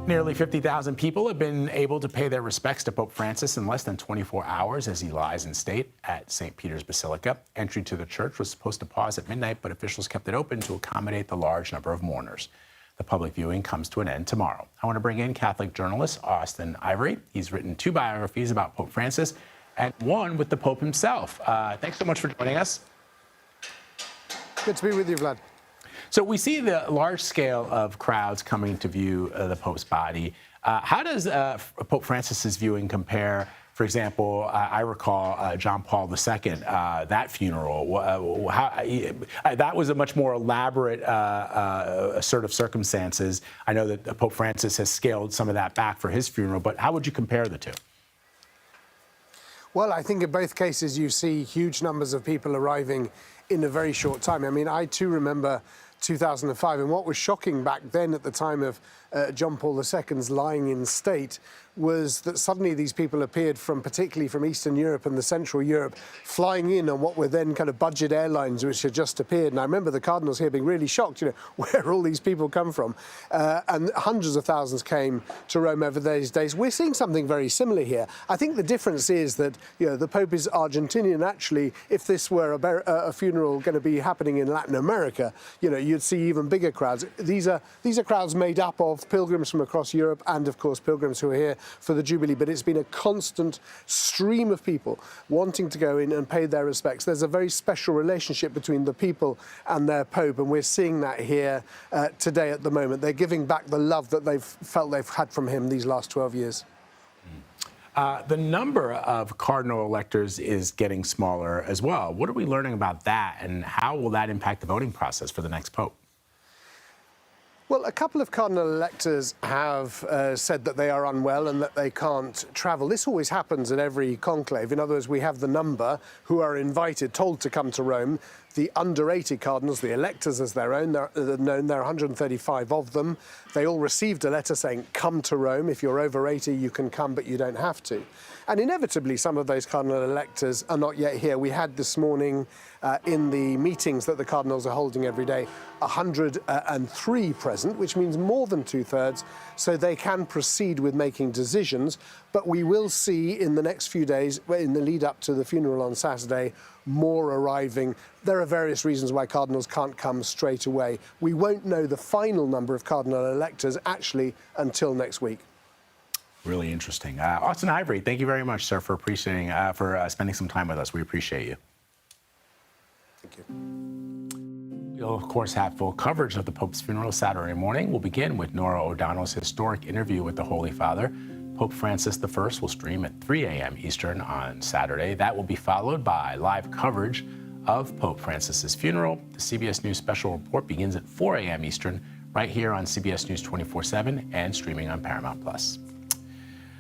Nearly 50,000 people have been able to pay their respects to Pope Francis in less than 24 hours as he lies in state at St. Peter's Basilica. Entry to the church was supposed to pause at midnight, but officials kept it open to accommodate the large number of mourners. The public viewing comes to an end tomorrow. I want to bring in Catholic journalist Austen Ivereigh. He's written 2 biographies about Pope Francis and one with the Pope himself. Thanks so much for joining us. Good to be with you, Vlad. So we see the large scale of crowds coming to view the Pope's body. How does Pope Francis's viewing compare? For example, I recall John Paul II, that funeral. That was a much more elaborate sort of circumstances. I know that Pope Francis has scaled some of that back for his funeral, but how would you compare the two? Well, I think in both cases you see huge numbers of people arriving in a very short time. I mean, I too remember 2005, and what was shocking back then at the time of John Paul II's lying in state was that suddenly these people appeared particularly from Eastern Europe and the Central Europe, flying in on what were then kind of budget airlines which had just appeared. And I remember the cardinals here being really shocked, where all these people come from. And hundreds of thousands came to Rome over those days. We're seeing something very similar here. I think the difference is that, the Pope is Argentinian. Actually, if this were a funeral going to be happening in Latin America, you'd see even bigger crowds. These are crowds made up of pilgrims from across Europe and, of course, pilgrims who are here for the Jubilee, but it's been a constant stream of people wanting to go in and pay their respects. There's a very special relationship between the people and their Pope, and we're seeing that here today at the moment. They're giving back the love that they've felt they've had from him these last 12 years. The number of cardinal electors is getting smaller as well. What are we learning about that, and how will that impact the voting process for the next Pope? Well, a couple of cardinal electors have said that they are unwell and that they can't travel. This always happens at every conclave. In other words, we have the number who are invited, told to come to Rome. The under 80 cardinals, the electors as they're known, there are 135 of them. They all received a letter saying, come to Rome. If you're over 80, you can come, but you don't have to. And inevitably, some of those cardinal electors are not yet here. We had this morning in the meetings that the cardinals are holding every day, 103 present, which means more than 2/3, so they can proceed with making decisions. But we will see in the next few days, in the lead up to the funeral on Saturday, more arriving. There are various reasons why cardinals can't come straight away. We won't know the final number of cardinal electors actually until next week. Really interesting. Austen Ivereigh, thank you very much, sir, for spending some time with us. We appreciate you. Thank you. We'll, of course, have full coverage of the Pope's funeral Saturday morning. We'll begin with Nora O'Donnell's historic interview with the Holy Father. Pope Francis I will stream at 3 a.m. Eastern on Saturday. That will be followed by live coverage of Pope Francis's funeral. The CBS News special report begins at 4 a.m. Eastern right here on CBS News 24/7 and streaming on Paramount+.